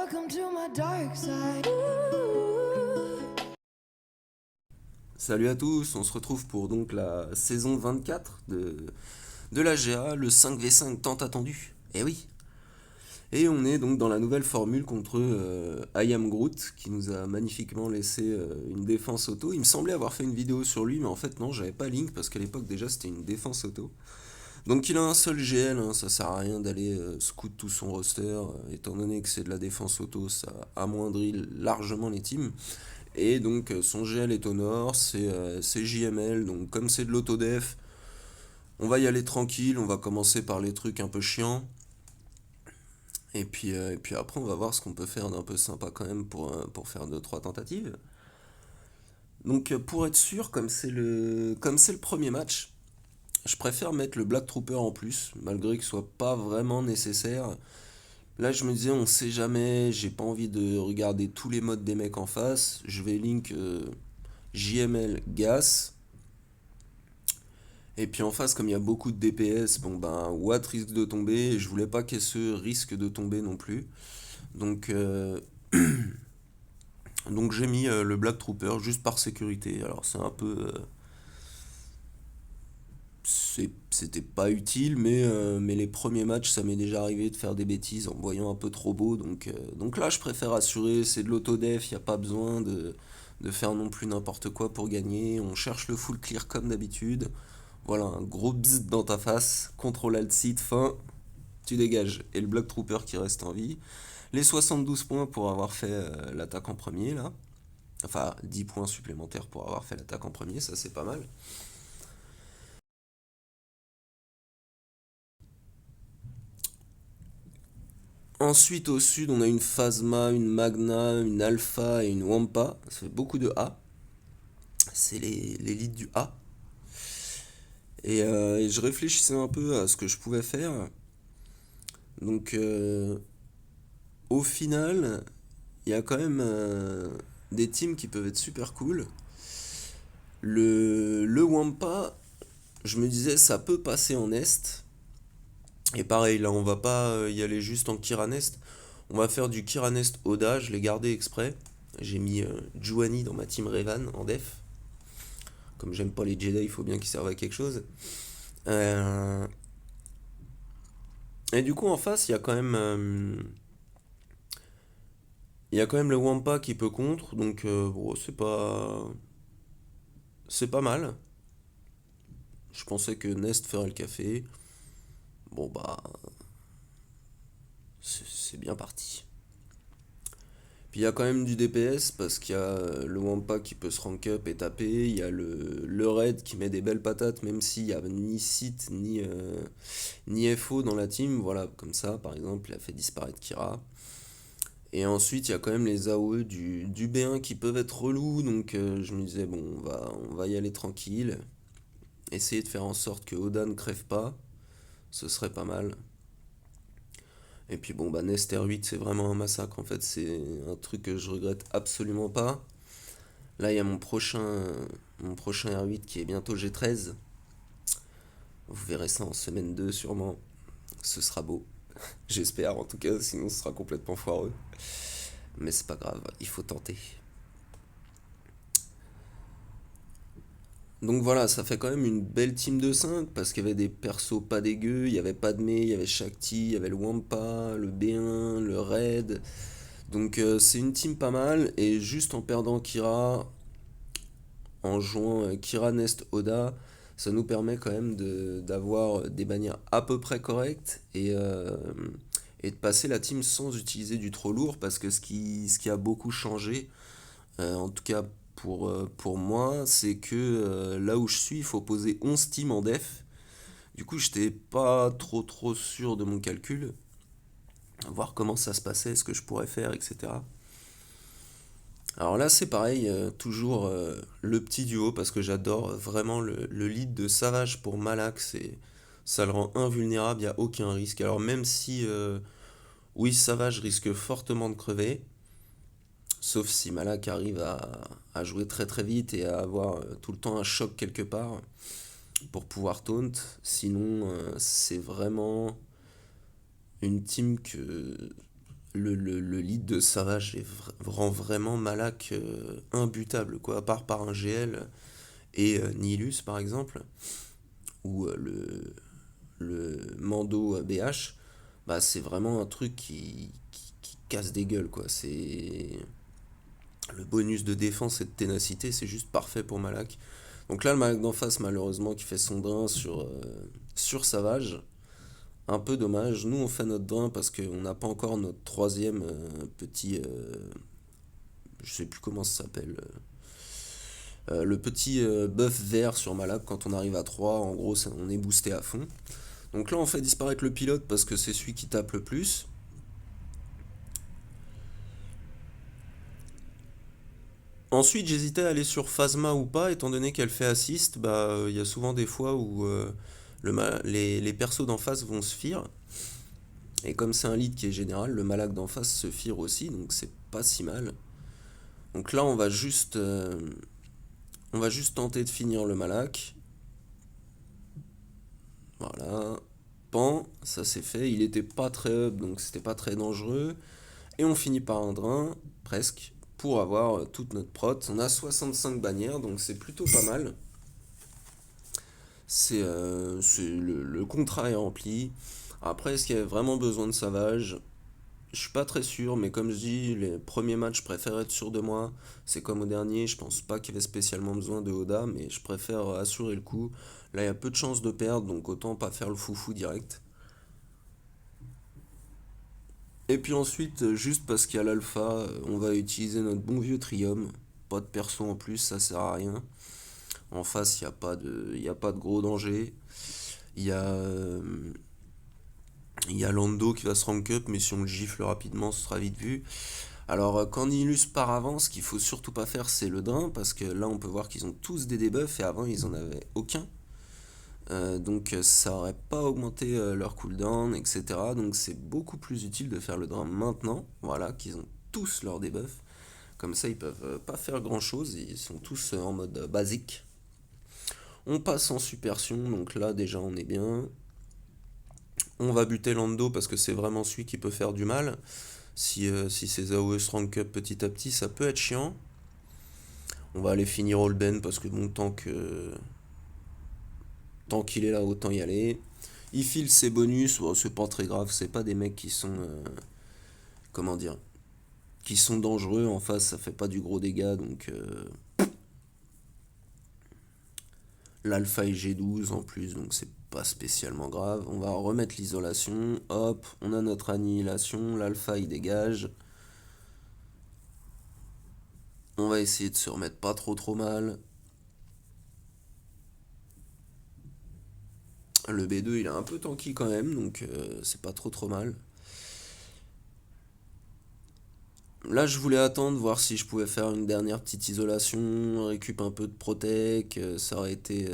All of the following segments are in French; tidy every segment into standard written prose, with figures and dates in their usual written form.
Welcome to my dark side. Salut à tous, on se retrouve pour donc la saison 24 de la GA, le 5v5 tant attendu. Eh oui. Et on est donc dans la nouvelle formule contre I Am Groot, qui nous a magnifiquement laissé une défense auto. Il me semblait avoir fait une vidéo sur lui, mais en fait non, j'avais pas Link, parce qu'à l'époque déjà c'était une défense auto. Donc il a un seul GL, hein, ça sert à rien d'aller scout tout son roster, étant donné que c'est de la défense auto, ça amoindrit largement les teams. Et donc son GL est au nord, c'est JML, donc comme c'est de l'autodef, on va y aller tranquille, on va commencer par les trucs un peu chiants. Et puis après on va voir ce qu'on peut faire d'un peu sympa quand même pour faire deux trois tentatives. Donc pour être sûr, comme c'est le premier match, je préfère mettre le Black Trooper en plus, malgré que ce soit pas vraiment nécessaire. Là, je me disais, on sait jamais, j'ai pas envie de regarder tous les modes des mecs en face. Je vais link JML Gas. Et puis en face, comme il y a beaucoup de DPS, bon ben, Watt risque de tomber. Et je voulais pas qu'elle risque de tomber non plus. Donc, donc j'ai mis le Black Trooper juste par sécurité. Alors c'est un peu. C'était pas utile, mais les premiers matchs, ça m'est déjà arrivé de faire des bêtises en me voyant un peu trop beau. Donc là, je préfère assurer, c'est de l'autodef, il n'y a pas besoin de faire non plus n'importe quoi pour gagner. On cherche le full clear comme d'habitude. Voilà, un gros bzz dans ta face, contrôle alt seat, fin, tu dégages. Et le Block Trooper qui reste en vie. Les 72 points pour avoir fait l'attaque en premier, là. Enfin, 10 points supplémentaires pour avoir fait l'attaque en premier, ça c'est pas mal. Ensuite, au sud, on a une Phasma, une Magna, une Alpha et une Wampa. Ça fait beaucoup de A. C'est l'élite du A. Et je réfléchissais un peu à ce que je pouvais faire. Donc, au final, il y a quand même des teams qui peuvent être super cool. Le Wampa, je me disais, ça peut passer en Est. Et pareil, là, on va pas y aller juste en Kiranest. On va faire du Kiranest Oda, je l'ai gardé exprès. J'ai mis Juani dans ma team Revan en def. Comme j'aime pas les Jedi, il faut bien qu'ils servent à quelque chose. Euh, Et du coup, en face, il y a quand même le Wampa qui peut contre. Donc, bon, c'est pas mal. Je pensais que Nest ferait le café. Bon, bah, c'est bien parti. Puis il y a quand même du DPS parce qu'il y a le Wampa qui peut se rank up et taper. Il y a le Red qui met des belles patates même s'il n'y a ni Sith ni FO dans la team. Voilà, comme ça par exemple, il a fait disparaître Kira. Et ensuite il y a quand même les AOE du B1 qui peuvent être relous. Donc je me disais, bon, on va y aller tranquille. Essayer de faire en sorte que Oda ne crève pas. Ce serait pas mal. Et puis bon, bah Nest R8 c'est vraiment un massacre en fait. C'est un truc que je regrette absolument pas. Là, il y a mon prochain R8 qui est bientôt G13. Vous verrez ça en semaine 2 sûrement. Ce sera beau. J'espère en tout cas, sinon ce sera complètement foireux. Mais c'est pas grave, il faut tenter. Donc voilà, ça fait quand même une belle team de 5 parce qu'il y avait des persos pas dégueux. Il y avait Padmé, il y avait Shakti, il y avait le Wampa, le B1, le Red. Donc c'est une team pas mal. Et juste en perdant Kira, en jouant Kira Nest Oda, ça nous permet quand même d'avoir des bannières à peu près correctes et de passer la team sans utiliser du trop lourd parce que ce qui a beaucoup changé, en tout cas pour moi, c'est que là où je suis, il faut poser 11 teams en def. Du coup, j'étais pas trop sûr de mon calcul, voir comment ça se passait, ce que je pourrais faire, etc. Alors là, c'est pareil, toujours le petit duo, parce que j'adore vraiment le lead de Savage pour Malak, ça le rend invulnérable, il n'y a aucun risque. Alors même si, oui, Savage risque fortement de crever, sauf si Malak arrive à jouer très très vite et à avoir tout le temps un choc quelque part pour pouvoir taunt, sinon c'est vraiment une team que le lead de Savage rend vraiment Malak imbutable, quoi, à part par un GL et Nihilus par exemple, ou le Mando BH, bah c'est vraiment un truc qui casse des gueules, quoi. C'est le bonus de défense et de ténacité, c'est juste parfait pour Malak. Donc là, le Malak d'en face, malheureusement, qui fait son drain sur Savage. Un peu dommage. Nous, on fait notre drain parce qu'on n'a pas encore notre troisième petit. Je sais plus comment ça s'appelle. Le petit buff vert sur Malak quand on arrive à 3. En gros, on est boosté à fond. Donc là, on fait disparaître le pilote parce que c'est celui qui tape le plus. Ensuite, j'hésitais à aller sur Phasma ou pas, étant donné qu'elle fait assist. Bah, il y a souvent des fois où les persos d'en face vont se fear. Et comme c'est un lead qui est général, le Malak d'en face se fear aussi, donc c'est pas si mal. Donc là, on va juste tenter de finir le Malak. Voilà. Pan, ça c'est fait. Il était pas très up, donc c'était pas très dangereux. Et on finit par un drain, presque, pour avoir toute notre prot. On a 65 bannières, donc c'est plutôt pas mal. Le contrat est rempli. Après, est-ce qu'il y avait vraiment besoin de Savage? Je suis pas très sûr, mais comme je dis, les premiers matchs, je préfère être sûr de moi. C'est comme au dernier, je pense pas qu'il y avait spécialement besoin de Oda, mais je préfère assurer le coup. Là, il y a peu de chances de perdre, donc autant pas faire le foufou direct. Et puis ensuite, juste parce qu'il y a l'alpha, on va utiliser notre bon vieux Trium. Pas de perso en plus, ça sert à rien. En face, il y a pas de gros danger. Il y a, euh, il y a Lando qui va se rank up, mais si on le gifle rapidement, ce sera vite vu. Alors, quand Nihilus part avant, ce qu'il faut surtout pas faire, c'est le drain, parce que là, on peut voir qu'ils ont tous des debuffs, et avant, ils en avaient aucun. Donc, ça aurait pas augmenté leur cooldown, etc. Donc, c'est beaucoup plus utile de faire le drain maintenant, voilà, qu'ils ont tous leurs debuffs. Comme ça, ils peuvent pas faire grand chose, ils sont tous en mode basique. On passe en supersion, donc là, déjà, on est bien. On va buter Lando parce que c'est vraiment celui qui peut faire du mal. Si ces AOE rank up petit à petit, ça peut être chiant. On va aller finir Olben parce que bon, tant qu'il est là, autant y aller. Il file ses bonus, bon, c'est pas très grave, c'est pas des mecs qui sont. Comment dire? Qui sont dangereux en face, ça fait pas du gros dégât donc. L'alpha est G12 en plus, donc c'est pas spécialement grave. On va remettre l'isolation, hop, on a notre annihilation, l'alpha il dégage. On va essayer de se remettre pas trop mal. Le B2 il est un peu tanky quand même, donc c'est pas trop mal. Là je voulais attendre, voir si je pouvais faire une dernière petite isolation, récup un peu de protec, ça aurait été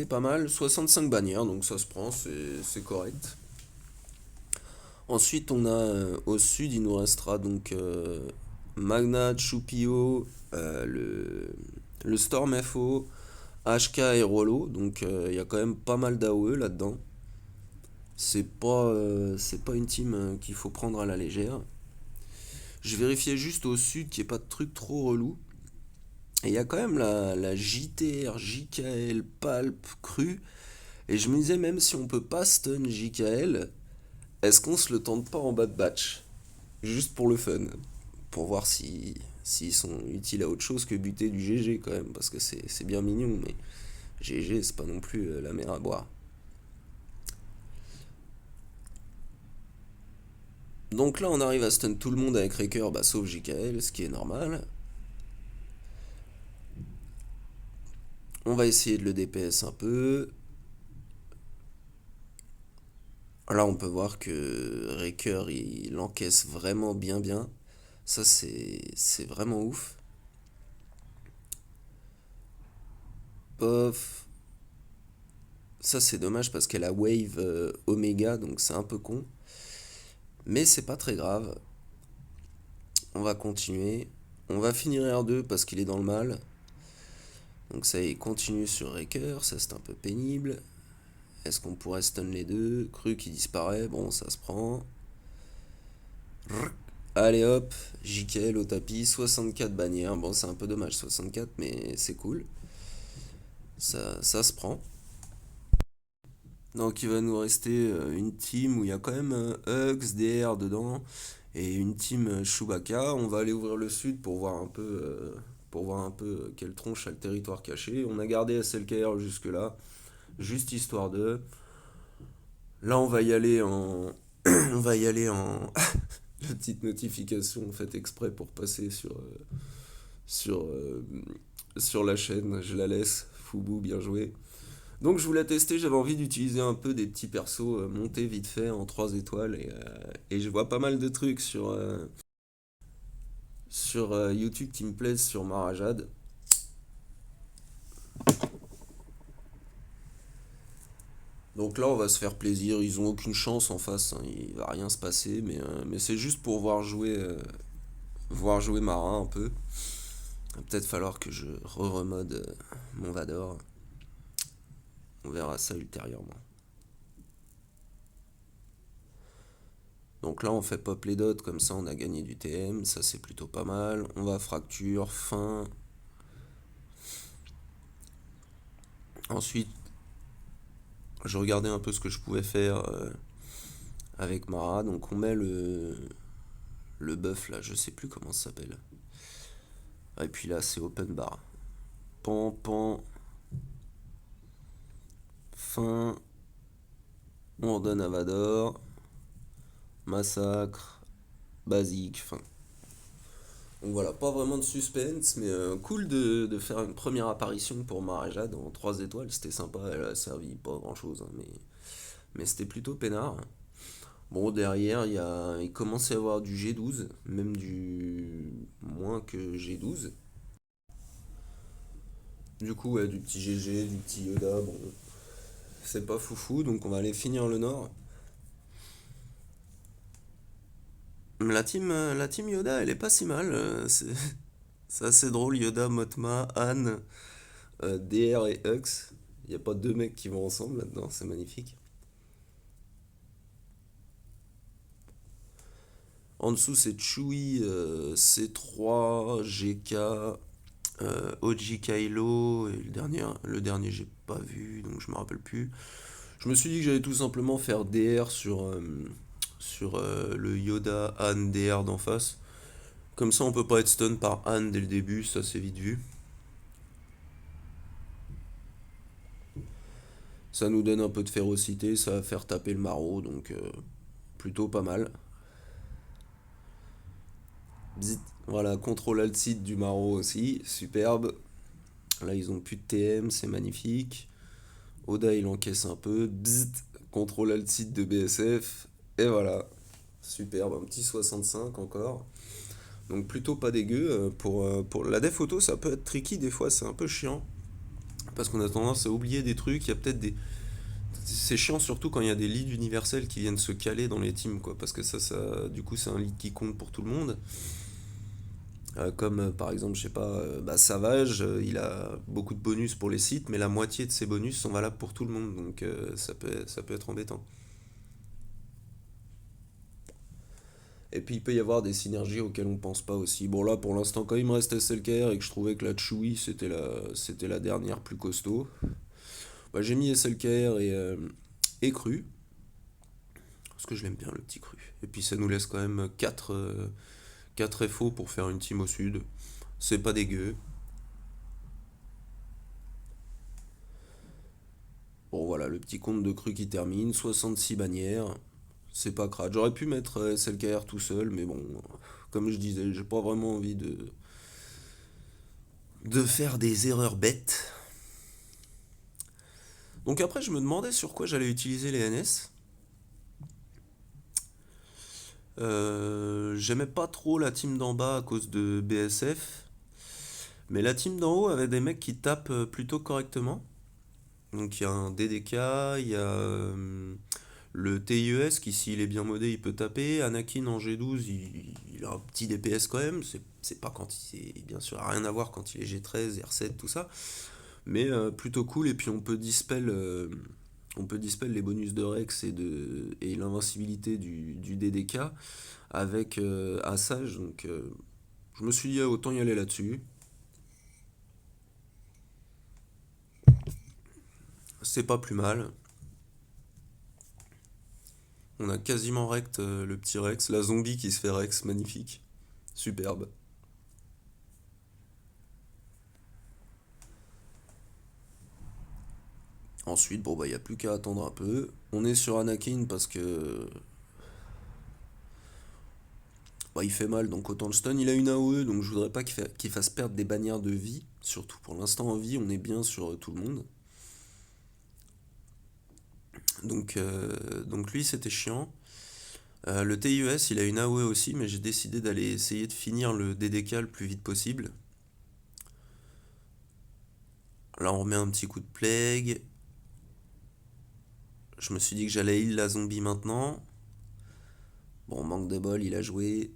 pas mal. 65 bannières, donc ça se prend, c'est correct. Ensuite on a au sud, il nous restera donc Magna, Chupio, le Storm FO, HK et Rollo, donc il y a quand même pas mal d'AOE là-dedans. C'est pas une team qu'il faut prendre à la légère. Je vérifiais juste au sud qu'il n'y ait pas de trucs trop relous. Et il y a quand même la JTR, JKL, Palp, Cru. Et je me disais, même si on peut pas stun JKL, est-ce qu'on se le tente pas en bas de batch? Juste pour le fun. Pour voir s'ils sont utiles à autre chose que buter du GG quand même. Parce que c'est bien mignon, mais GG, c'est pas non plus la mer à boire. Donc là, on arrive à stun tout le monde avec Raker, bah, sauf JKL, ce qui est normal. On va essayer de le DPS un peu. Là, on peut voir que Raker, il encaisse vraiment bien. Ça, c'est vraiment ouf. Pof. Ça, c'est dommage parce qu'elle a wave Omega, donc c'est un peu con. Mais c'est pas très grave. On va continuer. On va finir R2 parce qu'il est dans le mal. Donc ça y est, continue sur Raker, ça c'est un peu pénible. Est-ce qu'on pourrait stun les deux? Cru qui disparaît, bon ça se prend. Allez hop, JKL au tapis, 64 bannières. Bon, c'est un peu dommage, 64, mais c'est cool. Ça se prend. Donc il va nous rester une team où il y a quand même Hugs, DR dedans et une team Chewbacca. On va aller ouvrir le sud pour voir un peu quelle tronche a le territoire caché. On a gardé SLKR jusque-là, juste histoire de. Là on va y aller en. On va y aller en. La petite notification faite exprès pour passer sur, euh, sur la chaîne. Je la laisse. Foubou, bien joué. Donc je voulais tester, j'avais envie d'utiliser un peu des petits persos montés vite fait en 3 étoiles et je vois pas mal de trucs sur YouTube qui me plaisent sur Marajad. Donc là on va se faire plaisir, ils ont aucune chance en face, hein, il va rien se passer, mais c'est juste pour voir jouer Mara un peu. Il va peut-être falloir que je re-remode mon Vador, on verra ça ultérieurement. Donc là on fait pop les dots, comme ça on a gagné du TM, ça c'est plutôt pas mal. On va fracture, fin. Ensuite je regardais un peu ce que je pouvais faire avec Mara. Donc on met le buff là, je sais plus comment ça s'appelle. Et puis là c'est open bar. Pan, pan, fin, on ordonne à Vador, massacre, basique, fin. Donc voilà, pas vraiment de suspense, mais cool de faire une première apparition pour Marajad en 3 étoiles, c'était sympa, elle a servi pas grand chose, hein, mais c'était plutôt peinard. Bon, derrière, il commence à y avoir du G12, même du moins que G12. Du coup, ouais, du petit GG, du petit Yoda, bon, c'est pas foufou, donc on va aller finir le Nord. La team Yoda, elle est pas si mal, c'est assez drôle, Yoda, Motma, Han, DR et Hux. Il n'y a pas deux mecs qui vont ensemble là-dedans, c'est magnifique. En dessous, c'est Chewie, C3, GK, OG Kylo, et le dernier j'ai pas vu, donc je me rappelle plus. Je me suis dit que j'allais tout simplement faire DR sur le Yoda Han DR d'en face. Comme ça, on peut pas être stun par Han dès le début, ça c'est vite vu. Ça nous donne un peu de férocité, ça va faire taper le maraud, donc plutôt pas mal. Bzit. Voilà, contrôle alt site du maraud aussi, superbe. Là, ils ont plus de TM, c'est magnifique. Oda, il encaisse un peu. Bzit. Contrôle alt site de BSF. Et voilà, superbe, un petit 65 encore. Donc plutôt pas dégueu. Pour la def auto, ça peut être tricky des fois, c'est un peu chiant. Parce qu'on a tendance à oublier des trucs. Il y a peut-être des. C'est chiant surtout quand il y a des leads universels qui viennent se caler dans les teams, quoi. Parce que du coup, c'est un lead qui compte pour tout le monde. Comme par exemple, je sais pas, bah, Savage, il a beaucoup de bonus pour les sites, mais la moitié de ses bonus sont valables pour tout le monde, donc ça peut être embêtant. Et puis il peut y avoir des synergies auxquelles on pense pas aussi. Bon là pour l'instant quand il me reste SLKR et que je trouvais que la Chewie c'était la dernière plus costaud, bah, j'ai mis SLKR et Cru, parce que je l'aime bien le petit Cru. Et puis ça nous laisse quand même 4 FO pour faire une team au sud. C'est pas dégueu. Bon voilà, le petit compte de Cru qui termine, 66 bannières. C'est pas crade. J'aurais pu mettre SLKR tout seul, mais bon, comme je disais, j'ai pas vraiment envie de faire des erreurs bêtes. Donc après, je me demandais sur quoi j'allais utiliser les NS. J'aimais pas trop la team d'en bas à cause de BSF, mais la team d'en haut avait des mecs qui tapent plutôt correctement. Donc il y a un DDK, il y a le TIES qui, s'il est bien modé, il peut taper. Anakin en G12, il a un petit DPS quand même. C'est pas quand il. Bien sûr, rien à voir quand il est G13, R7, tout ça. Mais plutôt cool. Et puis on peut dispel On peut dispel les bonus de Rex et l'invincibilité du DDK avec Assage, donc je me suis dit autant y aller là-dessus. C'est pas plus mal. On a quasiment rect le petit Rex, la zombie qui se fait Rex, magnifique, superbe. Ensuite, bon bah y a plus qu'à attendre un peu. On est sur Anakin parce que bah, il fait mal, donc autant le stun. Il a une AOE, donc je voudrais pas qu'il fasse perdre des bannières de vie. Surtout pour l'instant en vie, on est bien sur tout le monde. Donc lui, c'était chiant. Le TUS, il a une AOE aussi, mais j'ai décidé d'aller essayer de finir le DDK le plus vite possible. Là, on remet un petit coup de plague. Je me suis dit que j'allais heal la zombie maintenant. Bon, manque de bol, il a joué.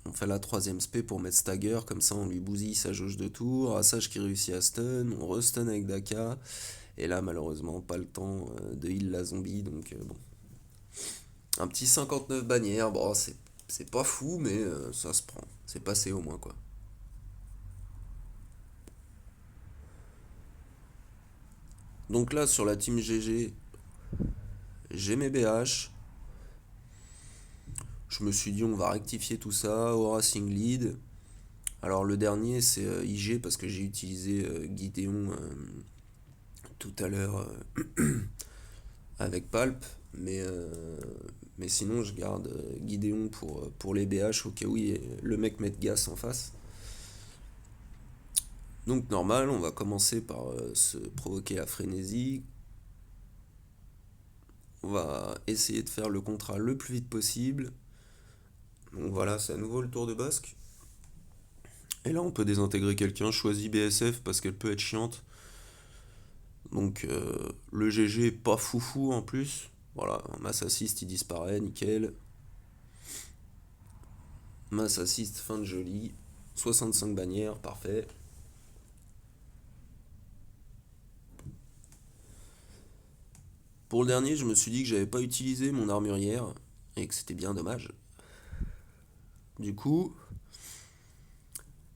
On fait la troisième spé pour mettre stagger, comme ça on lui bousille sa jauge de tour. Assage qui réussit à stun, on restun avec Daka. Et là, malheureusement, pas le temps de heal la zombie, donc bon. Un petit 59 bannières, bon, c'est pas fou, mais ça se prend. C'est passé au moins, quoi. Donc là, sur la team GG, j'ai mes BH. Je me suis dit, on va rectifier tout ça. Aura Sing Lead. Alors le dernier, c'est IG, parce que j'ai utilisé Gideon tout à l'heure avec Palp. Mais sinon, je garde Gideon pour les BH au cas où le mec mette gas en face. Donc normal, on va commencer par se provoquer la frénésie. On va essayer de faire le contrat le plus vite possible. Donc voilà, c'est à nouveau le tour de Basque. Et là, on peut désintégrer quelqu'un. Choisis BSF parce qu'elle peut être chiante. Donc le GG est pas foufou en plus. Voilà, mass assist il disparaît, nickel. Mass assist, fin de joli. 65 bannières, parfait. Pour le dernier, je me suis dit que j'avais pas utilisé mon armurière et que c'était bien dommage. Du coup,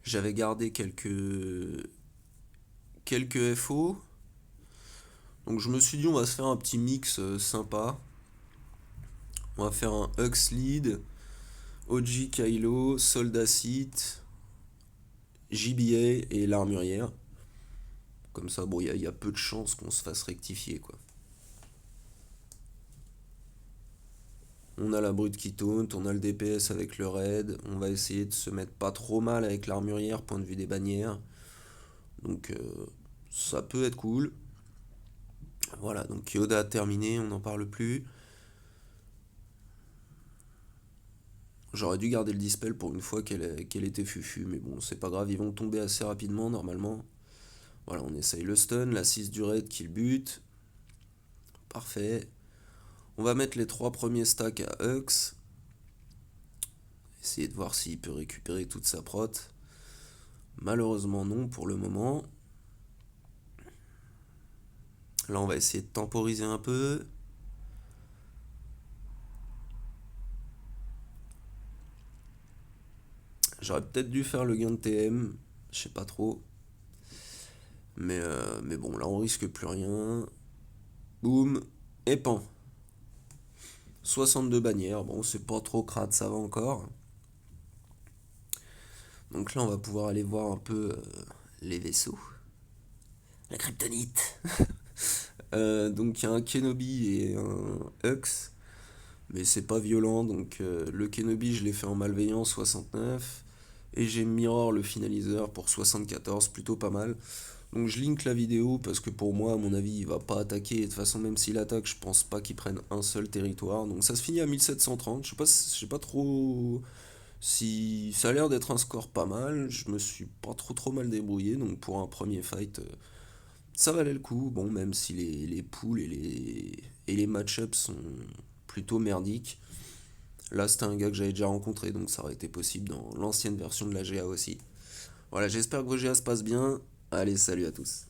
j'avais gardé quelques FO. Donc je me suis dit on va se faire un petit mix sympa. On va faire un Hux Lead, OG Kylo, Soldat Sith, JBA et l'armurière. Comme ça, bon, il y a peu de chances qu'on se fasse rectifier, quoi. On a la brute qui taunt, on a le DPS avec le raid. On va essayer de se mettre pas trop mal avec l'armurière, point de vue des bannières. Donc ça peut être cool. Voilà, donc Yoda a terminé, on n'en parle plus. J'aurais dû garder le dispel pour une fois qu'elle était fufu, mais bon, c'est pas grave, ils vont tomber assez rapidement normalement. Voilà, on essaye le stun, la 6 du raid qui le bute. Parfait. On va mettre les 3 premiers stacks à Hux. Essayer de voir s'il peut récupérer toute sa prot. Malheureusement non pour le moment. Là on va essayer de temporiser un peu. J'aurais peut-être dû faire le gain de TM. Je sais pas trop. Mais bon, là on risque plus rien. Boum. Et pan. 62 bannières. Bon, c'est pas trop crade, ça va encore. Donc là on va pouvoir aller voir un peu les vaisseaux. La kryptonite. Donc il y a un Kenobi et un Hux. Mais c'est pas violent, donc le Kenobi je l'ai fait en malveillant 69. Et j'ai Mirror le finaliseur pour 74, plutôt pas mal. Donc je link la vidéo parce que pour moi, à mon avis, il va pas attaquer. Et de toute façon, même s'il attaque, je pense pas qu'il prenne un seul territoire. Donc ça se finit à 1730. Je sais pas trop si ça a l'air d'être un score pas mal. Je me suis pas trop mal débrouillé. Donc pour un premier fight, ça valait le coup. Bon, même si les poules et les match-ups sont plutôt merdiques. Là, c'était un gars que j'avais déjà rencontré, donc ça aurait été possible dans l'ancienne version de la GA aussi. Voilà, j'espère que vos GA se passent bien. Allez, salut à tous.